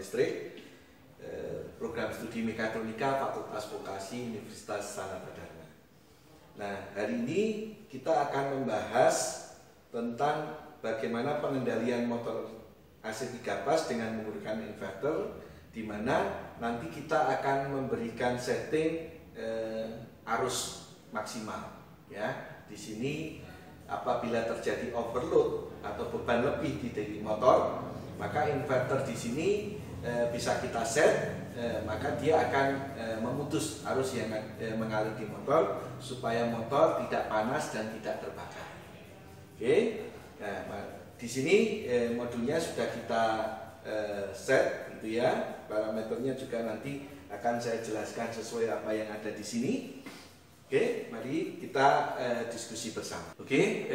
listrik, program studi mekatronika Fakultas Vokasi Universitas Sanata Dharma. Nah, hari ini kita akan membahas tentang bagaimana pengendalian motor AC 3 fase dengan menggunakan inverter, di mana nanti kita akan memberikan setting arus maksimal. Ya, di sini apabila terjadi overload atau beban lebih di motor, maka inverter di sini bisa kita set, maka dia akan memutus arus yang mengalir di motor supaya motor tidak panas dan tidak terbakar. Oke, nah, di sini modulnya sudah kita set, gitu ya. Parameternya juga nanti akan saya jelaskan sesuai apa yang ada di sini. Oke, mari kita diskusi bersama. Oke,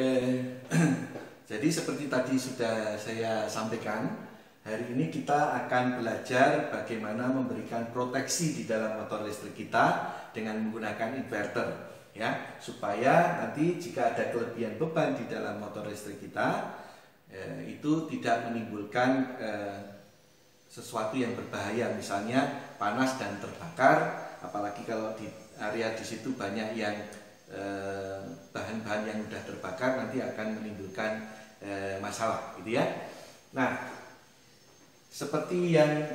jadi seperti tadi sudah saya sampaikan, hari ini kita akan belajar bagaimana memberikan proteksi di dalam motor listrik kita dengan menggunakan inverter. Ya, supaya nanti jika ada kelebihan beban di dalam motor listrik kita, itu tidak menimbulkan sesuatu yang berbahaya, misalnya panas dan terbakar, apalagi kalau di area di situ banyak yang bahan-bahan yang mudah terbakar, nanti akan menimbulkan masalah, gitu ya. Nah, seperti yang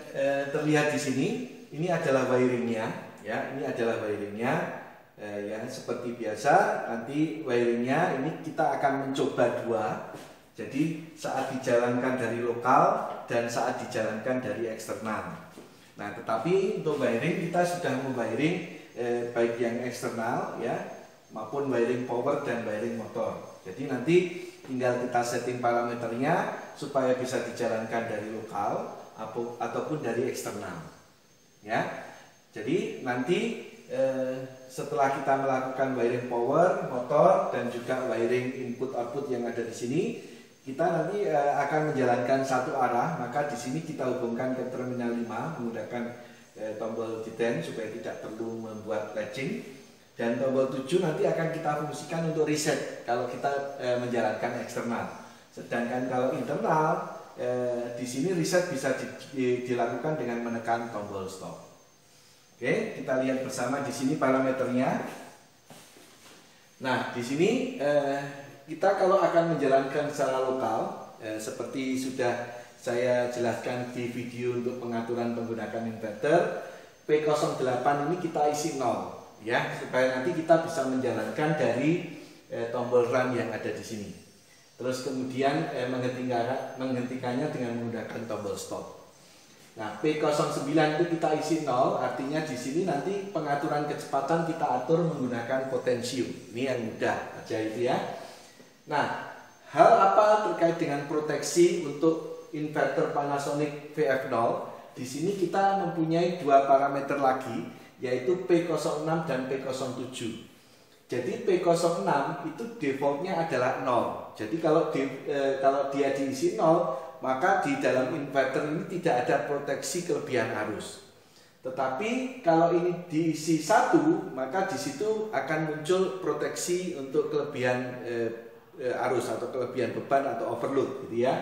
terlihat di sini, ini adalah wiringnya, ya, ini adalah wiringnya. Ya, seperti biasa nanti wiringnya ini kita akan mencoba dua. Jadi saat dijalankan dari lokal dan saat dijalankan dari eksternal. Nah, tetapi untuk wiring kita sudah memwiring baik yang eksternal, ya, maupun wiring power dan wiring motor. Jadi nanti tinggal kita setting parameternya supaya bisa dijalankan dari lokal ataupun dari eksternal. Ya, jadi nanti setelah kita melakukan wiring power, motor, dan juga wiring input-output yang ada di sini, kita nanti akan menjalankan satu arah. Maka di sini kita hubungkan ke terminal 5 menggunakan tombol D10 supaya tidak perlu membuat latching, dan tombol 7 nanti akan kita fungsikan untuk reset kalau kita menjalankan eksternal. Sedangkan kalau internal, di sini reset bisa dilakukan dengan menekan tombol stop. Oke, kita lihat bersama di sini parameternya. Nah, di sini kita kalau akan menjalankan secara lokal, seperti sudah saya jelaskan di video untuk pengaturan menggunakan inverter, P08 ini kita isi 0, ya, supaya nanti kita bisa menjalankan dari tombol run yang ada di sini. Terus kemudian menghentikannya dengan menggunakan tombol stop. Nah, P09 itu kita isi 0, artinya di sini nanti pengaturan kecepatan kita atur menggunakan potensium. Ini yang mudah aja itu ya. Nah, hal apa terkait dengan proteksi untuk inverter Panasonic VF0? Di sini kita mempunyai dua parameter lagi, yaitu P06 dan P07. Jadi P06 itu defaultnya adalah 0. Jadi kalau dia diisi 0, maka di dalam inverter ini tidak ada proteksi kelebihan arus. Tetapi kalau ini diisi 1, maka di situ akan muncul proteksi untuk kelebihan arus atau kelebihan beban atau overload, gitu ya.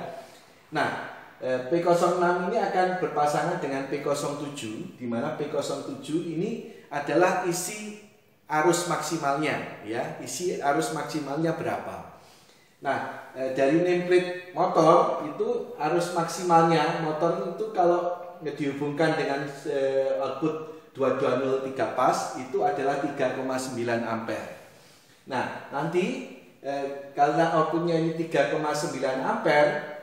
Nah, P06 ini akan berpasangan dengan P07, di mana P07 ini adalah isi arus maksimalnya, ya, isi arus maksimalnya berapa. Nah, dari nameplate motor itu arus maksimalnya motor itu kalau dihubungkan dengan output 2203 pas itu adalah 3,9 ampere. Nah, nanti karena outputnya ini 3,9 ampere,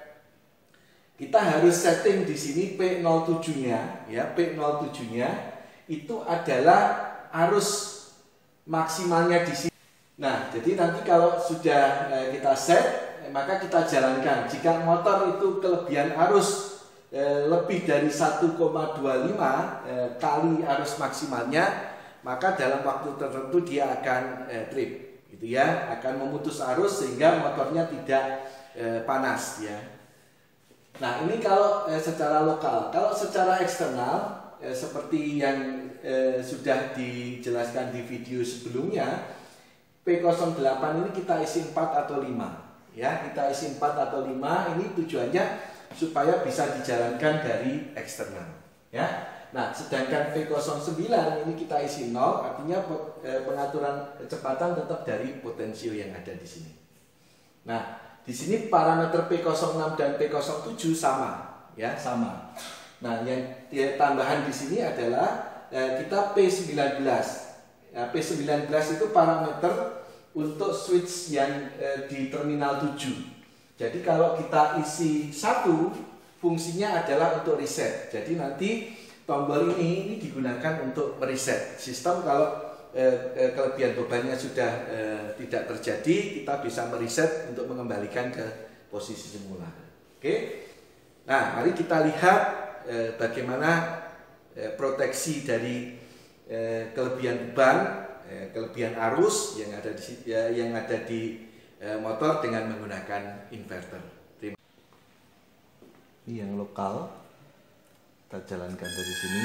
kita harus setting di sini P07-nya, ya, P07-nya itu adalah arus maksimalnya di sini. Nah, jadi nanti kalau sudah kita set, maka kita jalankan. Jika motor itu kelebihan arus lebih dari 1,25 kali arus maksimalnya, maka dalam waktu tertentu dia akan trip, gitu ya, akan memutus arus sehingga motornya tidak panas, ya. Nah, ini kalau secara lokal. Kalau secara eksternal, seperti yang sudah dijelaskan di video sebelumnya, P08 ini kita isi 4 atau 5, ya, kita isi 4 atau 5. Ini tujuannya supaya bisa dijalankan dari eksternal, ya. Nah, sedangkan V09 ini kita isi 0, artinya pengaturan kecepatan tetap dari potensial yang ada di sini. Nah, di sini parameter P06 dan P07 sama, ya, sama. Nah, yang tambahan di sini adalah kita P19. Nah, P19 itu parameter untuk switch yang di terminal 7. Jadi kalau kita isi 1, fungsinya adalah untuk reset. Jadi nanti tombol ini digunakan untuk mereset sistem. Kalau kelebihan bebannya sudah tidak terjadi, kita bisa mereset untuk mengembalikan ke posisi semula. Oke. Nah, mari kita lihat bagaimana proteksi dari kelebihan beban, kelebihan arus yang ada di motor dengan menggunakan inverter. Ini yang lokal, kita jalankan dari sini.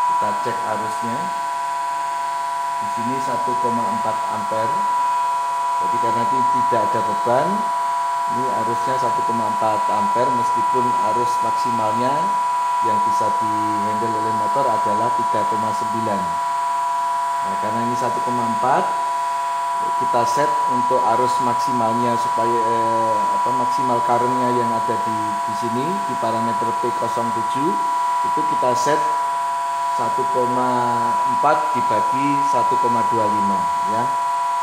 Kita cek arusnya. Di sini 1,4 ampere. Jadi karena tidak ada beban, ini arusnya 1,4 ampere meskipun arus maksimalnya yang bisa dihandle oleh motor adalah 3,9. Nah, karena ini 1,4, kita set untuk arus maksimalnya supaya maksimal currentnya yang ada di sini di parameter P07 itu kita set 1,4 dibagi 1,25, ya,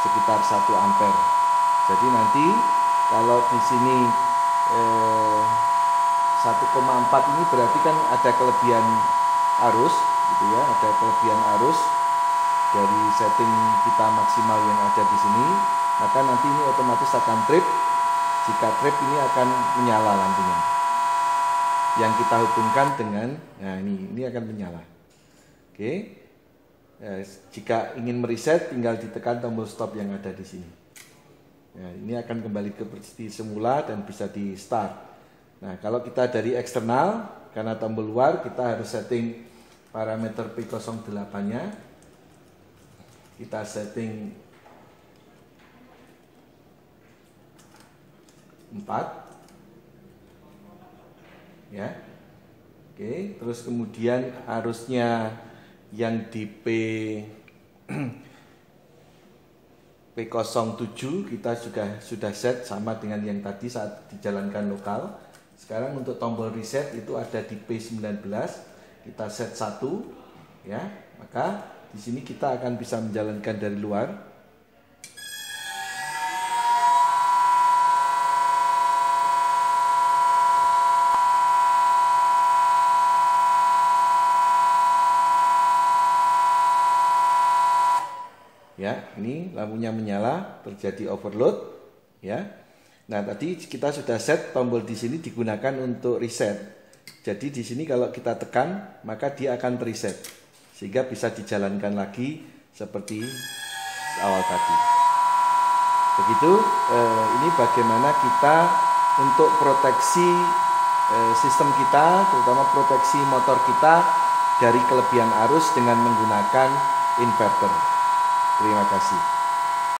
sekitar 1 ampere. Jadi nanti kalau di sini 1,4 ini berarti kan ada kelebihan arus, gitu ya, ada kelebihan arus dari setting kita maksimal yang ada di sini, maka nanti ini otomatis akan trip. Jika trip ini akan menyala lampunya. Yang kita hubungkan dengan, nah ini akan menyala. Oke. Jika ingin mereset, tinggal ditekan tombol stop yang ada di sini. Nah, ini akan kembali ke posisi semula dan bisa di start. Nah, kalau kita dari eksternal, karena tombol luar, kita harus setting parameter P08-nya. Kita setting 4, ya. Oke, terus kemudian arusnya yang di P07 kita sudah set sama dengan yang tadi saat dijalankan lokal. Sekarang untuk tombol reset itu ada di P19, kita set 1, ya. Maka di sini kita akan bisa menjalankan dari luar. Ya, ini lampunya menyala, terjadi overload, ya. Nah, tadi kita sudah set tombol di sini digunakan untuk reset. Jadi di sini kalau kita tekan, maka dia akan reset. Sehingga bisa dijalankan lagi seperti awal tadi. Begitu, ini bagaimana kita untuk proteksi sistem kita, terutama proteksi motor kita dari kelebihan arus dengan menggunakan inverter. Terima kasih.